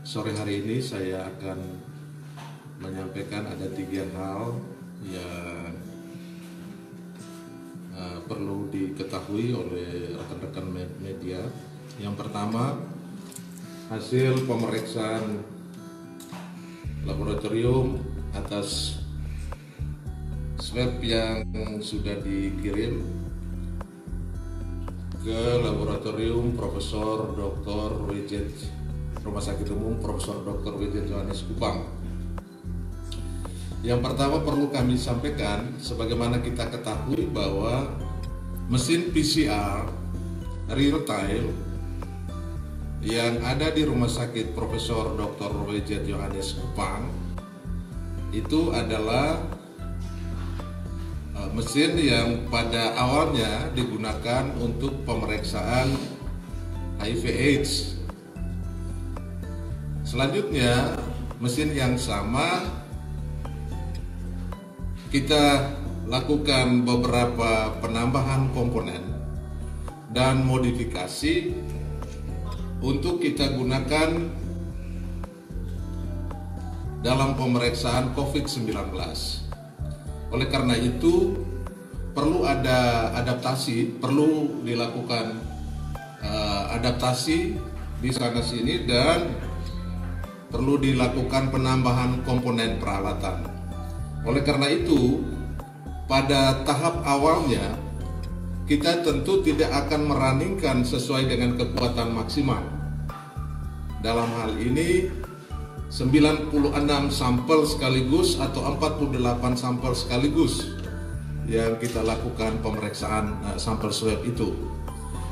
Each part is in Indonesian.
Sore hari ini saya akan menyampaikan ada 3 hal yang perlu diketahui oleh rekan-rekan media. Yang pertama, hasil pemeriksaan laboratorium atas swab yang sudah dikirim ke laboratorium Profesor Dr. W.J. Rumah Sakit Umum Profesor Dr. W.J. Johannes Kupang. Yang pertama perlu kami sampaikan, sebagaimana kita ketahui bahwa mesin PCR real time yang ada di Rumah Sakit Profesor Dr. W.J. Johannes Kupang itu adalah mesin yang pada awalnya digunakan untuk pemeriksaan HIV/AIDS. Selanjutnya, mesin yang sama kita lakukan beberapa penambahan komponen dan modifikasi untuk kita gunakan dalam pemeriksaan COVID-19. Oleh karena itu, perlu ada adaptasi, perlu dilakukan adaptasi di sana sini dan perlu dilakukan penambahan komponen peralatan. Oleh karena itu, pada tahap awalnya kita tentu tidak akan merunningkan sesuai dengan kekuatan maksimal. Dalam hal ini 96 sampel sekaligus atau 48 sampel sekaligus yang kita lakukan pemeriksaan sampel swab itu.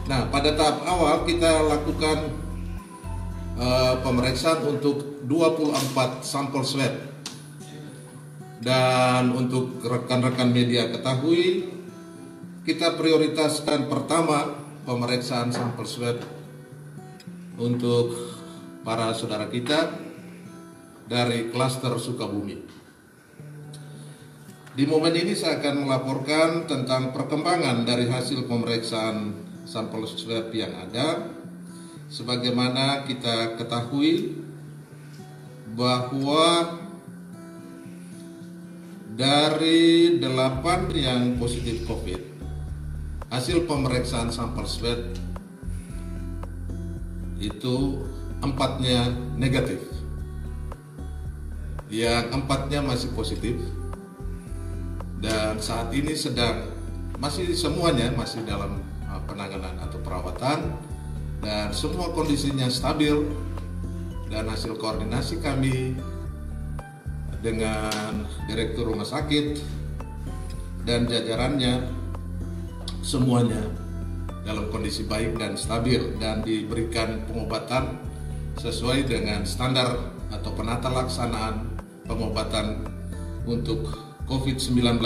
Nah, pada tahap awal kita lakukan pemeriksaan untuk 24 sampel swab. Dan untuk rekan-rekan media ketahui, kita prioritaskan pertama pemeriksaan sampel swab untuk para saudara kita dari klaster Sukabumi. Di momen ini saya akan melaporkan tentang perkembangan dari hasil pemeriksaan sampel swab yang ada. Sebagaimana kita ketahui bahwa dari 8 yang positif COVID, hasil pemeriksaan sampel swab itu 4-nya negatif, yang 4-nya masih positif, dan saat ini semuanya masih dalam penanganan atau perawatan, dan semua kondisinya stabil. Dan hasil koordinasi kami dengan Direktur Rumah Sakit dan jajarannya, semuanya dalam kondisi baik dan stabil dan diberikan pengobatan sesuai dengan standar atau penata laksanaan pengobatan untuk COVID-19.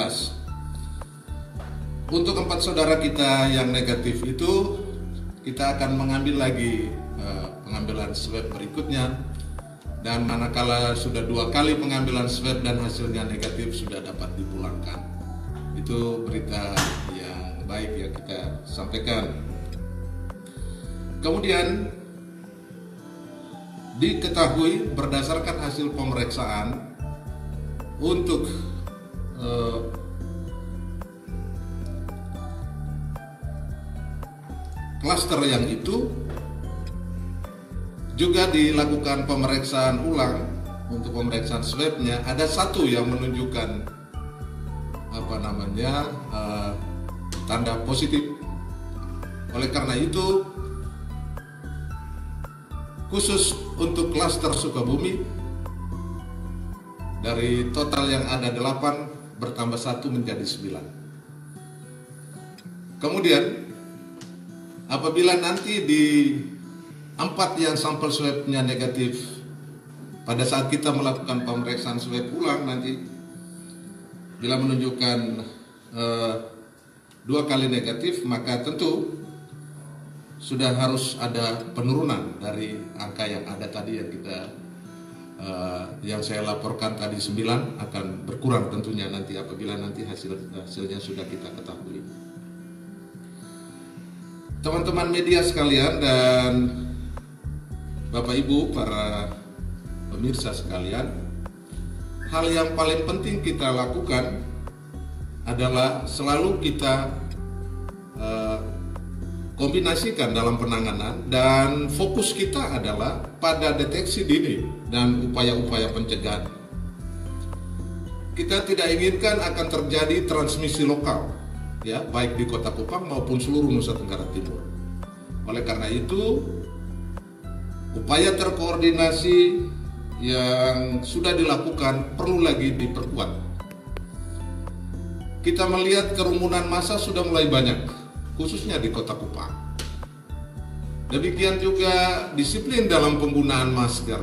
Untuk 4 saudara kita yang negatif itu, kita akan mengambil lagi pengambilan swab berikutnya, dan manakala sudah 2 kali pengambilan swab dan hasilnya negatif sudah dapat dipulangkan. Itu berita yang baik yang kita sampaikan. Kemudian diketahui berdasarkan hasil pemeriksaan untuk klaster yang itu juga dilakukan pemeriksaan ulang untuk pemeriksaan swabnya. Ada 1 yang menunjukkan tanda positif. Oleh karena itu, khusus untuk klaster Sukabumi, dari total yang ada 8 bertambah 1 menjadi 9. Kemudian apabila nanti di 4 yang sampel swabnya negatif, pada saat kita melakukan pemeriksaan swab ulang nanti, bila menunjukkan 2 kali negatif, maka tentu sudah harus ada penurunan dari angka yang ada tadi yang saya laporkan tadi 9 akan berkurang tentunya nanti apabila nanti hasilnya sudah kita ketahui. Teman-teman media sekalian dan Bapak Ibu para pemirsa sekalian, hal yang paling penting kita lakukan adalah selalu kita kombinasikan dalam penanganan, dan fokus kita adalah pada deteksi dini dan upaya-upaya pencegahan. Kita tidak inginkan akan terjadi transmisi lokal, ya, baik di Kota Kupang maupun seluruh Nusa Tenggara Timur. Oleh karena itu, upaya terkoordinasi yang sudah dilakukan perlu lagi diperkuat. Kita melihat kerumunan massa sudah mulai banyak, khususnya di Kota Kupang. Demikian juga disiplin dalam penggunaan masker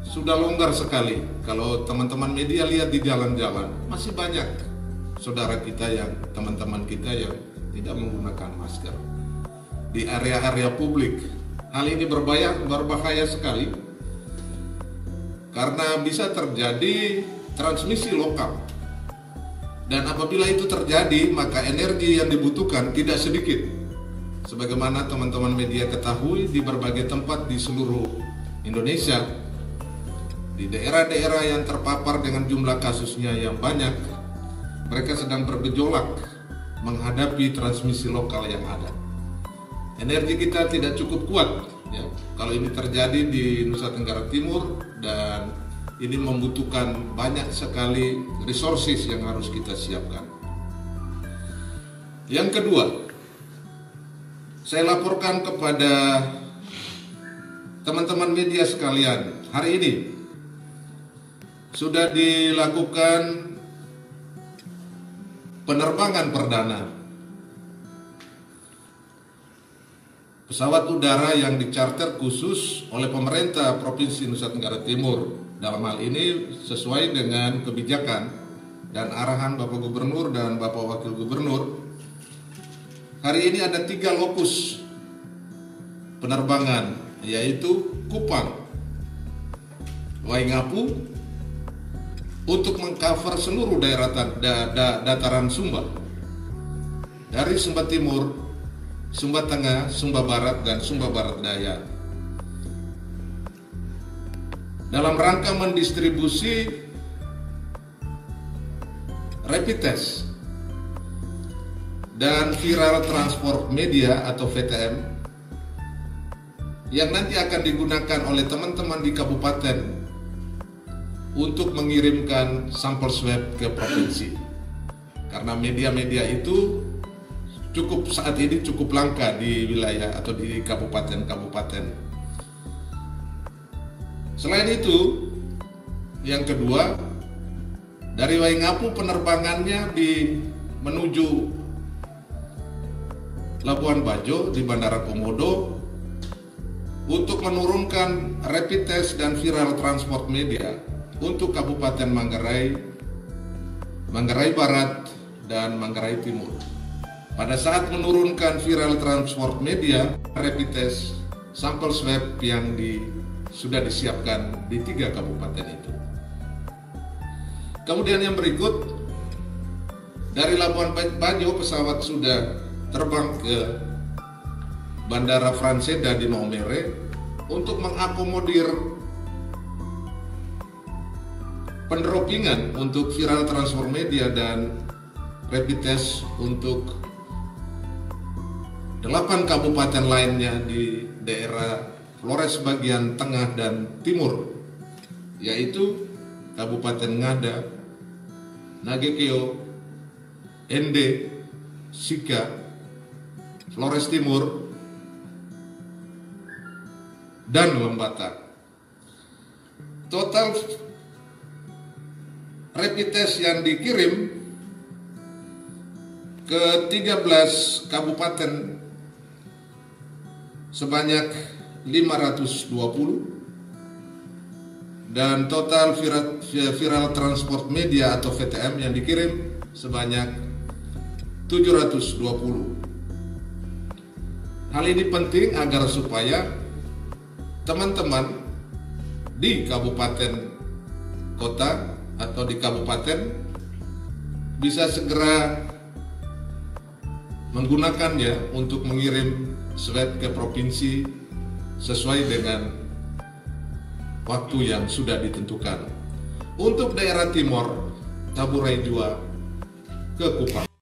sudah longgar sekali. Kalau teman-teman media lihat di jalan-jalan, masih banyak saudara kita teman-teman kita yang tidak menggunakan masker di area-area publik. Hal ini berbahaya sekali karena bisa terjadi transmisi lokal. Dan apabila itu terjadi, maka energi yang dibutuhkan tidak sedikit. Sebagaimana teman-teman media ketahui, di berbagai tempat di seluruh Indonesia, di daerah-daerah yang terpapar dengan jumlah kasusnya yang banyak, mereka sedang bergejolak menghadapi transmisi lokal yang ada. Energi kita tidak cukup kuat, ya, kalau ini terjadi di Nusa Tenggara Timur, dan ini membutuhkan banyak sekali resources yang harus kita siapkan. Yang kedua, saya laporkan kepada teman-teman media sekalian, hari ini sudah dilakukan penerbangan perdana pesawat udara yang dicarter khusus oleh pemerintah Provinsi Nusa Tenggara Timur. Dalam hal ini sesuai dengan kebijakan dan arahan Bapak Gubernur dan Bapak Wakil Gubernur. Hari ini ada 3 lokus penerbangan, yaitu Kupang, Waingapu, untuk mengcover seluruh daerah dataran Sumba, dari Sumba Timur, Sumba Tengah, Sumba Barat, dan Sumba Barat Daya, dalam rangka mendistribusi rapid test dan viral transport media atau VTM yang nanti akan digunakan oleh teman-teman di kabupaten untuk mengirimkan sampel swab ke provinsi. Karena media-media itu saat ini cukup langka di wilayah atau di kabupaten-kabupaten. Selain itu, yang kedua, dari Waingapu penerbangannya menuju Labuan Bajo di Bandara Komodo untuk menurunkan rapid test dan viral transport media untuk Kabupaten Manggarai, Manggarai Barat, dan Manggarai Timur. Pada saat menurunkan viral transport media, rapid test, sampel swab yang sudah disiapkan di 3 kabupaten itu. Kemudian yang berikut, dari Labuan Bajo pesawat sudah terbang ke Bandara Franseda di Maumere untuk mengakomodir pendropingan untuk viral transfer media dan rapid test untuk 8 kabupaten lainnya di daerah Flores bagian tengah dan timur, yaitu Kabupaten Ngada, Nagekeo, Ende, Sika, Flores Timur, dan Lembata. Total rapid test yang dikirim ke 13 kabupaten sebanyak 520, dan total viral transport media atau VTM yang dikirim sebanyak 720. Hal ini penting agar supaya teman-teman di kabupaten kota atau di kabupaten bisa segera menggunakannya untuk mengirim swab ke provinsi sesuai dengan waktu yang sudah ditentukan. Untuk daerah timur, Taburai 2 ke Kupang.